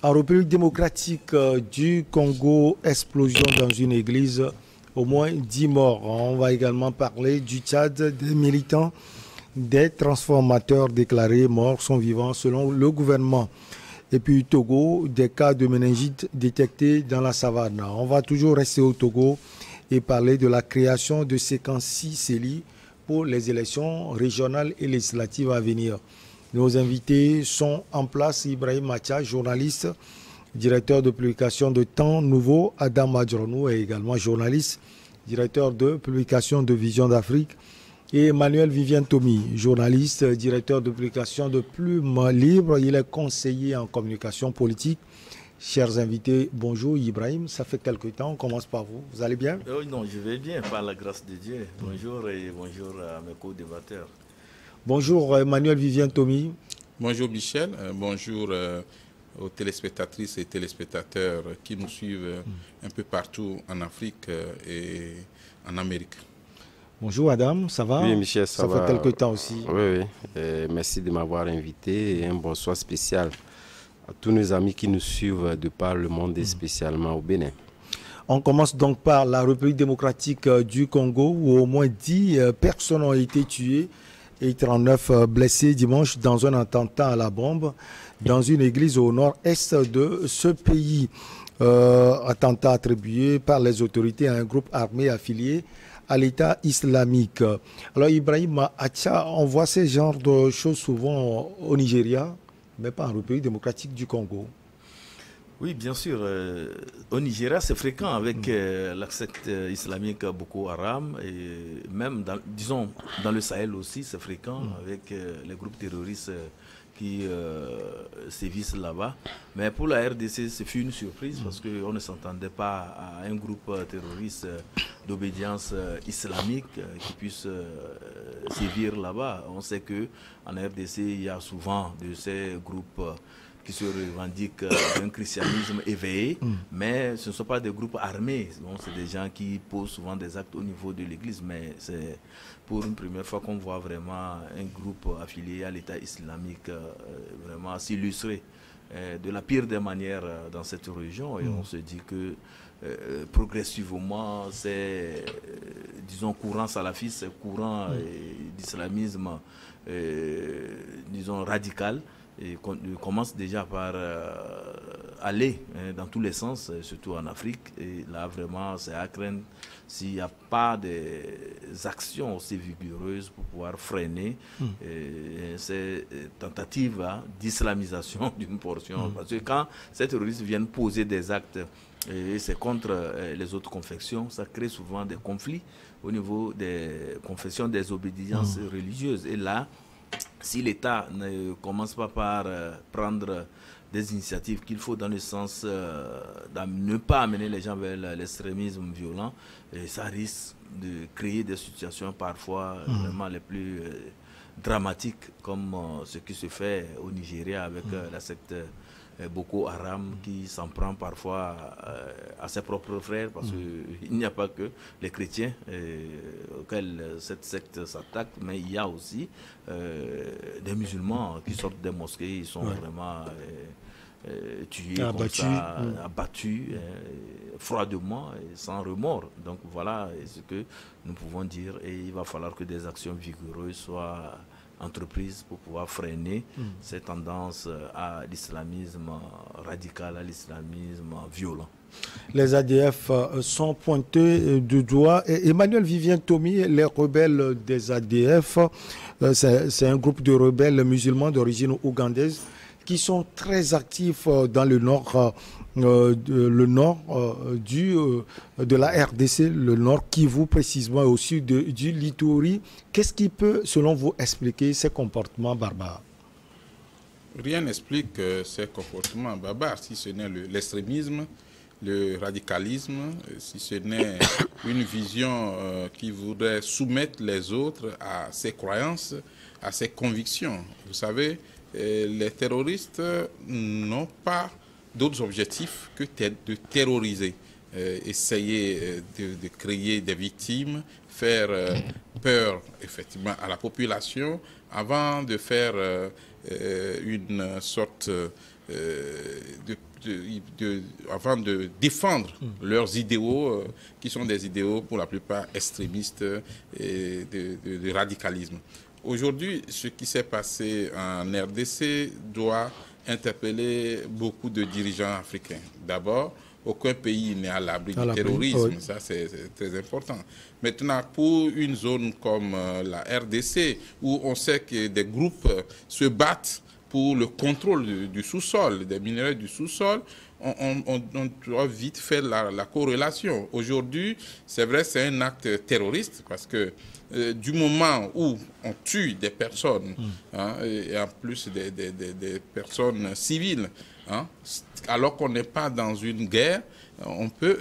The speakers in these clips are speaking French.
En République démocratique du Congo, explosion dans une église, au moins 10 morts. On va également parler du Tchad, des militants, des transformateurs déclarés morts sont vivants selon le gouvernement. Et puis Togo, des cas de méningite détectés dans la savane. On va toujours rester au Togo et parler de la création de séquences 6 CELI pour les élections régionales et législatives à venir. Nos invités sont en place. Ibrahim Macha, journaliste, directeur de publication de Temps Nouveau. Adam Madjronou est également journaliste, directeur de publication de Vision d'Afrique. Et Emmanuel Vivien Tomi, journaliste, directeur de publication de Plume Libre. Il est conseiller en communication politique. Chers invités, bonjour Ibrahim, ça fait quelque temps, on commence par vous. Vous allez bien? Non, je vais bien, par la grâce de Dieu. Bonjour et bonjour à mes co-débatteurs. Bonjour Emmanuel Vivien Tomi. Bonjour Michel, bonjour aux téléspectatrices et téléspectateurs qui nous suivent un peu partout en Afrique et en Amérique. Bonjour Adam, ça va? Oui Michel, ça va. Ça fait quelque temps aussi. Oui, merci de m'avoir invité et un bonsoir spécial à tous nos amis qui nous suivent de par le monde et spécialement au Bénin. On commence donc par la République démocratique du Congo où au moins 10 personnes ont été tuées et 39 blessés dimanche dans un attentat à la bombe dans une église au nord-est de ce pays. Attentat attribué par les autorités à un groupe armé affilié à l'État islamique. Alors Ibrahim Acha, on voit ce genre de choses souvent au Nigeria, mais pas en République démocratique du Congo. Oui, bien sûr. Au Nigeria, c'est fréquent avec la secte islamique Boko Haram et même, disons, dans le Sahel aussi, c'est fréquent avec les groupes terroristes qui sévissent là-bas. Mais pour la RDC, ce fut une surprise parce qu'on ne s'entendait pas à un groupe terroriste d'obédience islamique qui puisse sévir là-bas. On sait qu'en RDC, il y a souvent de ces groupes qui se revendiquent d'un christianisme éveillé, mais ce ne sont pas des groupes armés. C'est des gens qui posent souvent des actes au niveau de l'église, mais c'est pour une première fois qu'on voit vraiment un groupe affilié à l'État islamique vraiment s'illustrer de la pire des manières dans cette région. Et on se dit que progressivement, c'est, disons, courant salafiste, courant d'islamisme, disons, radical, et commence déjà par aller dans tous les sens, surtout en Afrique. Et là, vraiment, c'est à craindre s'il n'y a pas des actions aussi vigoureuses pour pouvoir freiner ces tentatives d'islamisation d'une portion. Parce que quand ces terroristes viennent poser des actes, et c'est contre les autres confessions, ça crée souvent des conflits au niveau des confessions, des obédiences religieuses. Et là, si l'État ne commence pas par prendre des initiatives qu'il faut dans le sens de ne pas amener les gens vers l'extrémisme violent, et ça risque de créer des situations parfois vraiment les plus dramatiques, comme ce qui se fait au Nigeria avec la secte Boko Haram qui s'en prend parfois à ses propres frères, parce qu'il n'y a pas que les chrétiens auxquels cette secte s'attaque, mais il y a aussi des musulmans qui sortent des mosquées, ils sont vraiment tués, abattus froidement et sans remords. Donc voilà ce que nous pouvons dire, et il va falloir que des actions vigoureuses soient entreprises pour pouvoir freiner ces tendances à l'islamisme radical, à l'islamisme violent. Les ADF sont pointés du doigt. Et Emmanuel Vivien Tomi, les rebelles des ADF, c'est un groupe de rebelles musulmans d'origine ougandaise qui sont très actifs dans le nord, de la RDC, le nord Kivu précisément, au sud du Lituri. Qu'est-ce qui peut, selon vous, expliquer ces comportements barbares? Rien n'explique ces comportements barbares, si ce n'est l'extrémisme, le radicalisme, si ce n'est une vision qui voudrait soumettre les autres à ses croyances, à ses convictions. Vous savez, les terroristes n'ont pas d'autres objectifs que de terroriser, essayer de créer des victimes, faire peur effectivement à la population avant de faire une sorte avant de défendre leurs idéaux, qui sont des idéaux pour la plupart extrémistes et de radicalisme. Aujourd'hui, ce qui s'est passé en RDC doit interpeller beaucoup de dirigeants africains. D'abord, aucun pays n'est à l'abri du terrorisme, oui. Ça c'est très important. Maintenant, pour une zone comme la RDC, où on sait que des groupes se battent pour le contrôle du sous-sol, des minerais du sous-sol, on doit vite faire la corrélation. Aujourd'hui, c'est vrai, c'est un acte terroriste parce que du moment où on tue des personnes, hein, et en plus des personnes civiles, hein, alors qu'on n'est pas dans une guerre, on peut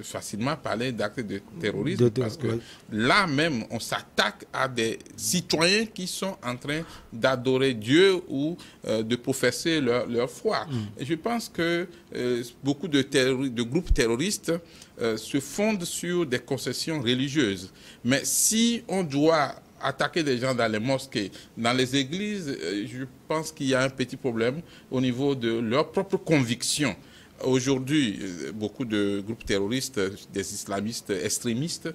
facilement parler d'actes de terrorisme parce que là même, on s'attaque à des citoyens qui sont en train d'adorer Dieu ou de professer leur foi. Et je pense que beaucoup de groupes terroristes se fondent sur des concessions religieuses. Mais si on doit attaquer des gens dans les mosquées, dans les églises, je pense qu'il y a un petit problème au niveau de leur propre conviction. Aujourd'hui, beaucoup de groupes terroristes, des islamistes extrémistes,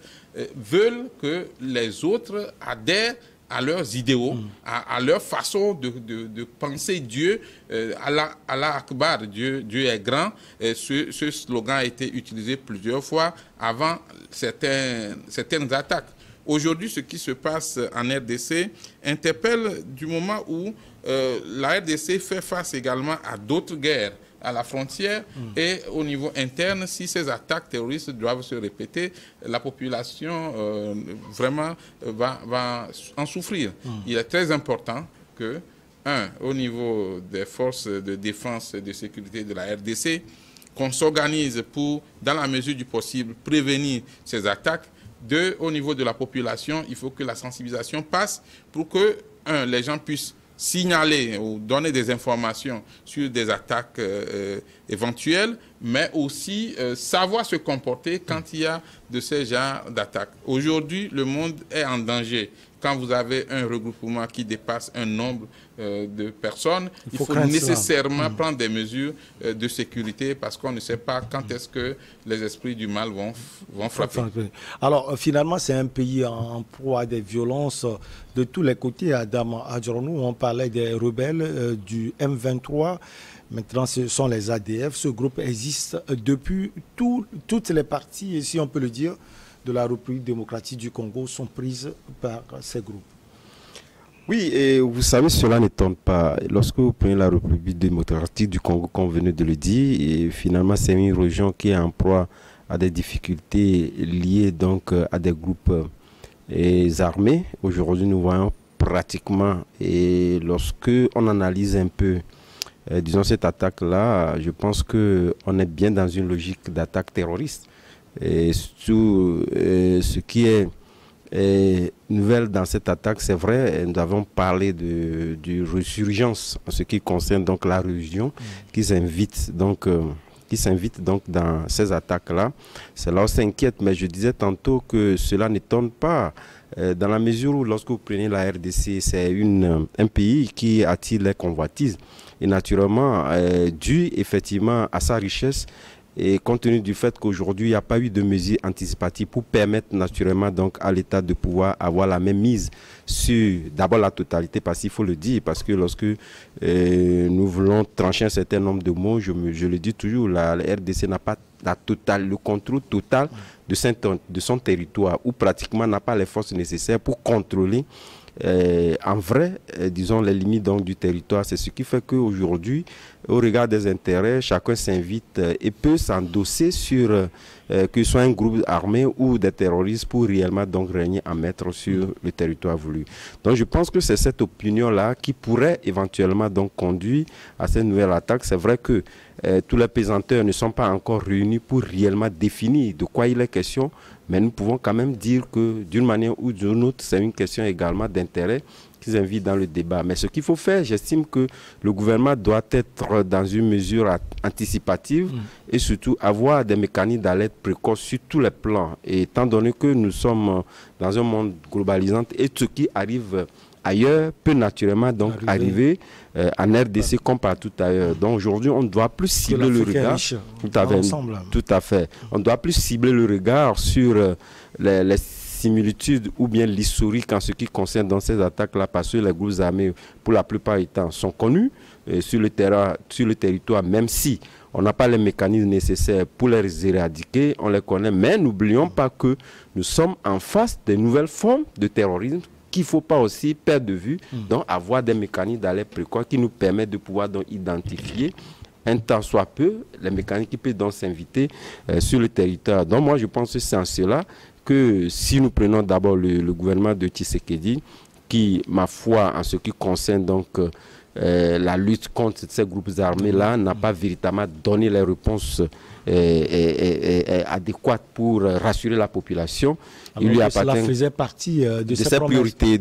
veulent que les autres adhèrent à leurs idéaux, à leur façon de penser Dieu, Allah Akbar, Dieu est grand. Ce slogan a été utilisé plusieurs fois avant certaines attaques. Aujourd'hui, ce qui se passe en RDC interpelle du moment où la RDC fait face également à d'autres guerres à la frontière et au niveau interne. Si ces attaques terroristes doivent se répéter, la population vraiment va en souffrir. Il est très important que, au niveau des forces de défense et de sécurité de la RDC, qu'on s'organise pour, dans la mesure du possible, prévenir ces attaques. Deux, au niveau de la population, il faut que la sensibilisation passe pour que, les gens puissent signaler ou donner des informations sur des attaques éventuelles, mais aussi savoir se comporter quand il y a de ces genres d'attaques. Aujourd'hui, le monde est en danger. Quand vous avez un regroupement qui dépasse un nombre de personnes, il faut nécessairement prendre des mesures de sécurité parce qu'on ne sait pas quand est-ce que les esprits du mal vont frapper. Alors finalement, c'est un pays en proie à des violences de tous les côtés. Adam Adjaranou, on parlait des rebelles du M23. Maintenant, ce sont les ADF. Ce groupe existe depuis toutes les parties, si on peut le dire, de la République démocratique du Congo sont prises par ces groupes. Oui, et vous savez, cela n'étonne pas. Lorsque vous prenez la République démocratique du Congo, comme vous venez de le dire, et finalement c'est une région qui est en proie à des difficultés liées donc à des groupes armés. Aujourd'hui, nous voyons pratiquement, et lorsque on analyse un peu, disons cette attaque-là, je pense qu'on est bien dans une logique d'attaque terroriste. Et surtout, ce qui est nouvelle dans cette attaque, c'est vrai, nous avons parlé de résurgence en ce qui concerne donc la région qui s'invite donc dans ces attaques-là. Cela on s'inquiète, mais je disais tantôt que cela n'étonne pas dans la mesure où lorsque vous prenez la RDC, c'est un pays qui attire les convoitises et naturellement dû effectivement à sa richesse. Et compte tenu du fait qu'aujourd'hui, il n'y a pas eu de mesures anticipatives pour permettre naturellement donc à l'État de pouvoir avoir la même mise sur d'abord la totalité, parce qu'il faut le dire, parce que lorsque nous voulons trancher un certain nombre de mots, je le dis toujours, la RDC n'a pas le contrôle total de son territoire, ou pratiquement n'a pas les forces nécessaires pour contrôler en vrai, disons, les limites donc, du territoire. C'est ce qui fait qu'aujourd'hui, au regard des intérêts, chacun s'invite et peut s'endosser sur que ce soit un groupe armé ou des terroristes pour réellement donc régner en maître sur le territoire voulu. Donc je pense que c'est cette opinion-là qui pourrait éventuellement donc conduire à cette nouvelle attaque. C'est vrai que tous les pesanteurs ne sont pas encore réunis pour réellement définir de quoi il est question, mais nous pouvons quand même dire que d'une manière ou d'une autre, c'est une question également d'intérêt qu'ils invitent dans le débat. Mais ce qu'il faut faire, j'estime que le gouvernement doit être dans une mesure anticipative et surtout avoir des mécanismes d'alerte précoce sur tous les plans. Et étant donné que nous sommes dans un monde globalisant et ce qui arrive ailleurs peut naturellement donc arriver en RDC comme partout ailleurs. Donc aujourd'hui, on ne doit plus cibler le regard. Tout à fait. On ne doit plus cibler le regard sur les similitudes ou bien l'historique en ce qui concerne dans ces attaques-là, parce que les groupes armés, pour la plupart du temps, sont connus sur le territoire, même si on n'a pas les mécanismes nécessaires pour les éradiquer, on les connaît, mais n'oublions pas que nous sommes en face de nouvelles formes de terrorisme qu'il ne faut pas aussi perdre de vue, donc avoir des mécanismes d'alerte précoce qui nous permettent de pouvoir donc identifier un temps soit peu les mécanismes qui peuvent donc s'inviter sur le territoire. Donc moi je pense que c'est en cela que si nous prenons d'abord le gouvernement de Tshisekedi, qui, ma foi, en ce qui concerne donc la lutte contre ces groupes armés-là, n'a pas véritablement donné les réponses adéquates pour rassurer la population. Il lui appartient, cela faisait partie de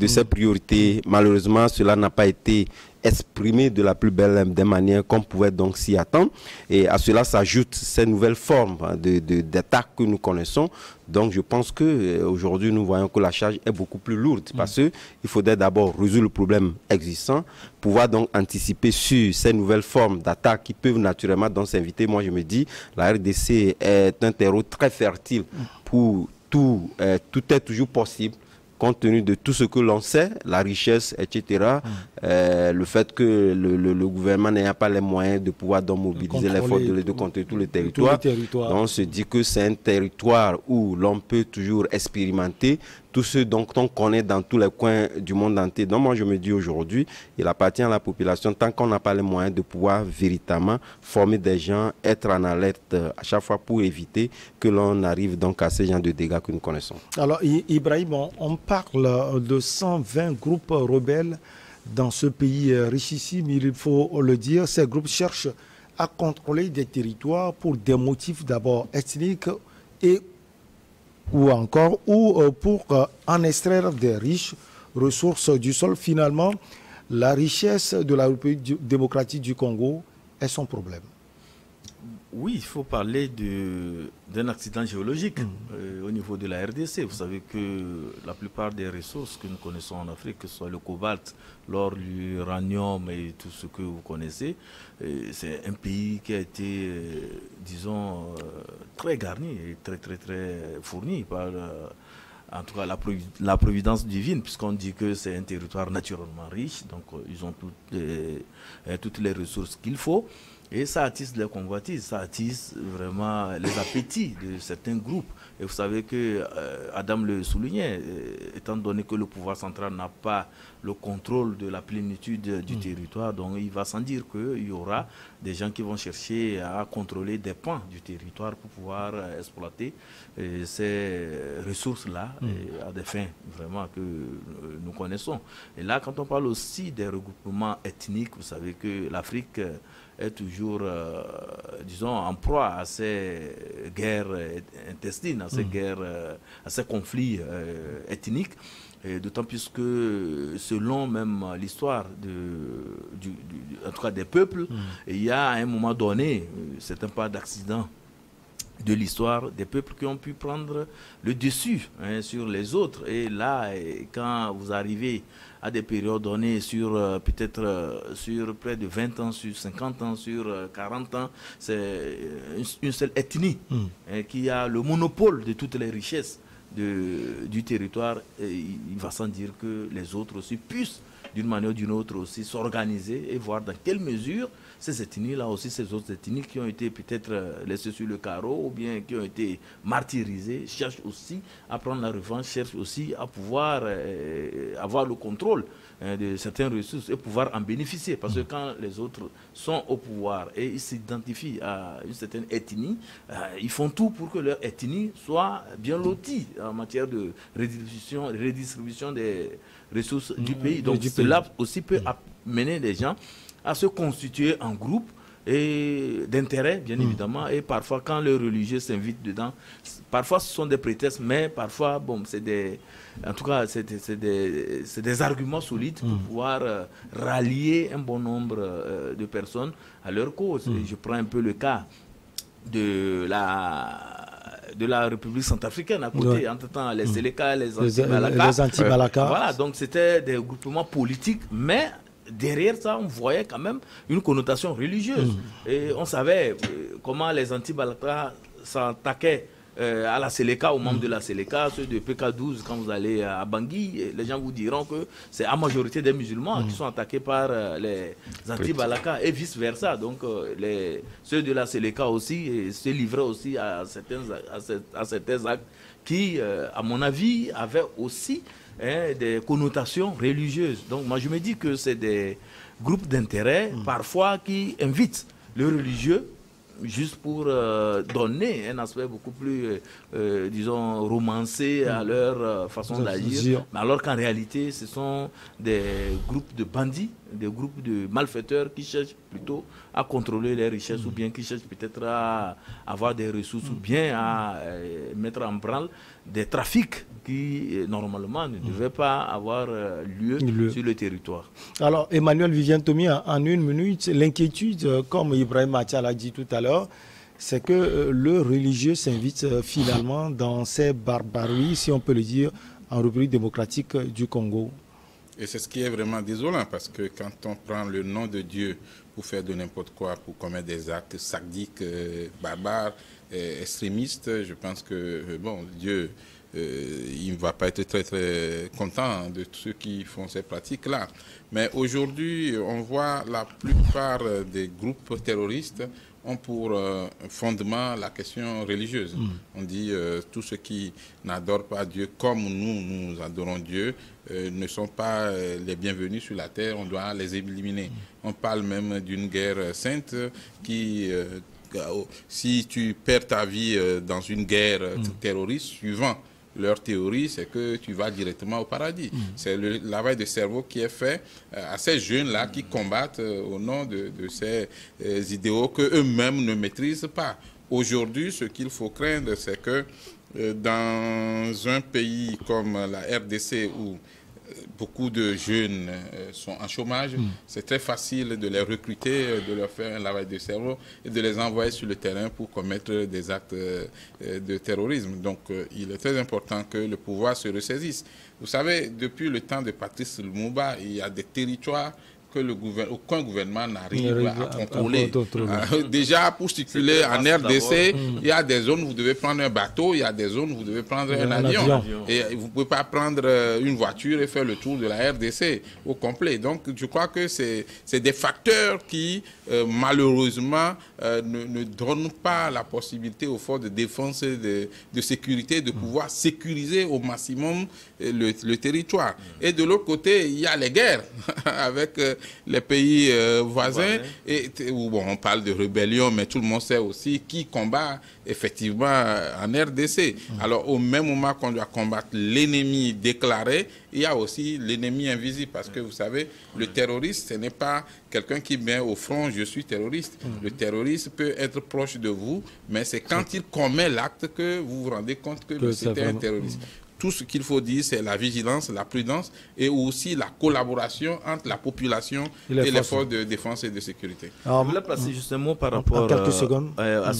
ses priorités. Malheureusement, cela n'a pas été exprimé de la plus belle des manières qu'on pouvait donc s'y attendre. Et à cela s'ajoutent ces nouvelles formes d'attaques que nous connaissons. Donc je pense qu'aujourd'hui, nous voyons que la charge est beaucoup plus lourde parce qu'il faudrait d'abord résoudre le problème existant, pouvoir donc anticiper sur ces nouvelles formes d'attaques qui peuvent naturellement donc s'inviter. Moi, je me dis, la RDC est un terreau très fertile pour tout est toujours possible. Compte tenu de tout ce que l'on sait, la richesse, etc., le fait que le gouvernement n'ait pas les moyens de pouvoir donc mobiliser les forces de contre tout le territoire. Donc on se dit que c'est un territoire où l'on peut toujours expérimenter tout ce dont on connaît dans tous les coins du monde entier. Donc moi je me dis aujourd'hui, il appartient à la population, tant qu'on n'a pas les moyens de pouvoir véritablement former des gens, être en alerte à chaque fois pour éviter que l'on arrive donc à ces genres de dégâts que nous connaissons. Alors Ibrahim, on parle de 120 groupes rebelles dans ce pays richissime, il faut le dire. Ces groupes cherchent à contrôler des territoires pour des motifs d'abord ethniques ou pour en extraire des riches ressources du sol. Finalement, la richesse de la République démocratique du Congo est son problème. Oui, il faut parler d'un accident géologique au niveau de la RDC. Vous savez que la plupart des ressources que nous connaissons en Afrique, que ce soit le cobalt, l'or, l'uranium et tout ce que vous connaissez, c'est un pays qui a été, disons, très garni et très fourni par, en tout cas, la providence divine, puisqu'on dit que c'est un territoire naturellement riche, donc ils ont toutes les ressources qu'il faut. Et ça attise les convoitises, ça attise vraiment les appétits de certains groupes. Et vous savez que Adam le soulignait, étant donné que le pouvoir central n'a pas le contrôle de la plénitude du territoire, donc il va sans dire qu'il y aura des gens qui vont chercher à contrôler des pans du territoire pour pouvoir exploiter ces ressources-là à des fins vraiment que nous connaissons. Et là, quand on parle aussi des regroupements ethniques, vous savez que l'Afrique est toujours, disons, en proie à ces guerres intestines, à ces guerres, à ces conflits ethniques, d'autant plus que selon même l'histoire en tout cas des peuples, il y a à un moment donné, c'est un pas d'accident de l'histoire, des peuples qui ont pu prendre le dessus sur les autres. Et là, quand vous arrivez à des périodes données sur peut-être sur près de 20 ans, sur 50 ans, sur 40 ans, c'est une seule ethnie qui a le monopole de toutes les richesses du territoire. Et il va sans dire que les autres aussi puissent d'une manière ou d'une autre aussi s'organiser et voir dans quelle mesure ces ethnies-là aussi, ces autres ethnies qui ont été peut-être laissées sur le carreau ou bien qui ont été martyrisées, cherchent aussi à prendre la revanche, cherchent aussi à pouvoir avoir le contrôle de certaines ressources et pouvoir en bénéficier. Parce que quand les autres sont au pouvoir et ils s'identifient à une certaine ethnie, ils font tout pour que leur ethnie soit bien lotie en matière de redistribution des ressources du pays. Donc cela aussi peut amener les gens à se constituer en groupe et d'intérêt, bien évidemment. Et parfois, quand les religieux s'invitent dedans, parfois ce sont des prétextes, mais parfois, bon, c'est des arguments solides pour pouvoir rallier un bon nombre de personnes à leur cause. Et je prends un peu le cas de la République centrafricaine à côté, entre-temps les Séléka, les Anti-Balaka. Voilà, donc c'était des groupements politiques, mais derrière ça, on voyait quand même une connotation religieuse. Et on savait comment les Anti-Balaka s'attaquaient à la Séléka, aux membres de la Séléka, ceux de PK12, quand vous allez à Bangui, les gens vous diront que c'est à majorité des musulmans qui sont attaqués par les Anti-Balaka et vice-versa. Donc ceux de la Séléka aussi se livraient aussi à certains actes qui, à mon avis, avaient aussi des connotations religieuses. Donc moi je me dis que c'est des groupes d'intérêt parfois qui invitent le religieux juste pour donner un aspect beaucoup plus, disons, romancé à leur façon d'agir. Mais alors qu'en réalité, ce sont des groupes de bandits, des groupes de malfaiteurs qui cherchent plutôt à contrôler les richesses ou bien qui cherchent peut-être à avoir des ressources ou bien à mettre en branle des trafics qui, normalement, ne devaient pas avoir lieu sur le territoire. Alors, Emmanuel Vivien Tomi, en une minute, l'inquiétude, comme Ibrahim Achal a dit tout à l'heure, c'est que le religieux s'invite finalement dans ces barbaries, si on peut le dire, en République démocratique du Congo. Et c'est ce qui est vraiment désolant, parce que quand on prend le nom de Dieu pour faire de n'importe quoi, pour commettre des actes sadiques, barbares, extrémistes, je pense que, bon, Dieu, il ne va pas être très, très content de ceux qui font ces pratiques-là. Mais aujourd'hui, on voit la plupart des groupes terroristes ont pour fondement la question religieuse. On dit tous ceux qui n'adorent pas Dieu comme nous adorons Dieu ne sont pas les bienvenus sur la terre, on doit les éliminer. On parle même d'une guerre sainte qui, si tu perds ta vie dans une guerre terroriste, suivant leur théorie, c'est que tu vas directement au paradis. C'est le lavage de cerveau qui est fait à ces jeunes-là qui combattent au nom de ces idéaux qu'eux-mêmes ne maîtrisent pas. Aujourd'hui, ce qu'il faut craindre, c'est que dans un pays comme la RDC où beaucoup de jeunes sont en chômage, c'est très facile de les recruter, de leur faire un lavage de cerveau et de les envoyer sur le terrain pour commettre des actes de terrorisme. Donc il est très important que le pouvoir se ressaisisse. Vous savez, depuis le temps de Patrice Lumumba, il y a des territoires que aucun gouvernement n'arrive à contrôler. Déjà, pour circuler en RDC, il y a des zones où vous devez prendre un bateau, il y a des zones où vous devez prendre un avion. Et vous ne pouvez pas prendre une voiture et faire le tour de la RDC au complet. Donc, je crois que c'est des facteurs qui, malheureusement, ne donnent pas la possibilité aux forces de défense et de sécurité de pouvoir sécuriser au maximum le territoire. Et de l'autre côté, il y a les guerres avec les pays voisins, où bon, on parle de rébellion, mais tout le monde sait aussi qui combat effectivement en RDC. Alors au même moment qu'on doit combattre l'ennemi déclaré, il y a aussi l'ennemi invisible, parce que vous savez, le terroriste, ce n'est pas quelqu'un qui met au front « je suis terroriste ». Le terroriste peut être proche de vous, mais c'est quand il commet l'acte que vous vous rendez compte que c'était un terroriste. Tout ce qu'il faut dire, c'est la vigilance, la prudence et aussi la collaboration entre la population et les forces de défense et de sécurité. Alors, je voulais placer justement par rapport à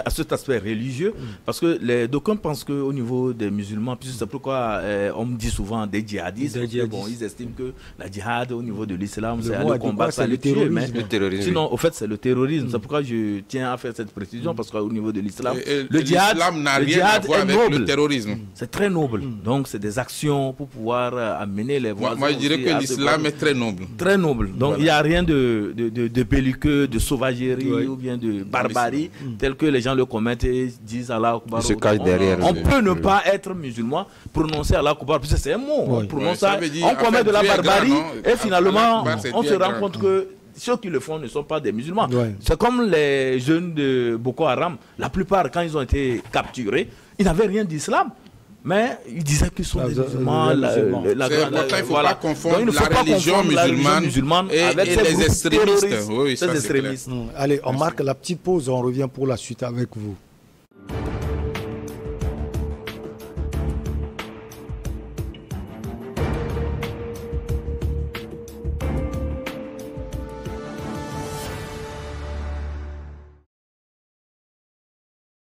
cet aspect religieux, parce que les d'aucuns pensent qu'au niveau des musulmans, puis c'est pourquoi on me dit souvent des djihadistes, bon, ils estiment que la djihad au niveau de l'islam, c'est aller combattre, c'est le terrorisme. Sinon, au fait, c'est le terrorisme. C'est pourquoi je tiens à faire cette précision, parce qu'au niveau de l'islam, le djihad n'a rien à voir avec le terrorisme. C'est très noble. Donc, c'est des actions pour pouvoir amener les voisins. Moi, je dirais que l'islam est très noble. Très noble. Donc, il n'y a rien de belliqueux, de sauvagerie ou bien de barbarie, tel que les gens le commettent et disent Allah Akbar. On peut ne pas être musulman, prononcer Allah Akbar, parce que c'est un mot. On prononce ça, on commet de la barbarie et finalement, on se rend compte que ceux qui le font ne sont pas des musulmans. C'est comme les jeunes de Boko Haram. La plupart, quand ils ont été capturés, ils n'avaient rien d'islam. Mais ils disaient qu'ils sont des musulmans. Il ne faut pas confondre la religion musulmane et les extrémistes. Allez, on marque la petite pause, on revient pour la suite avec vous.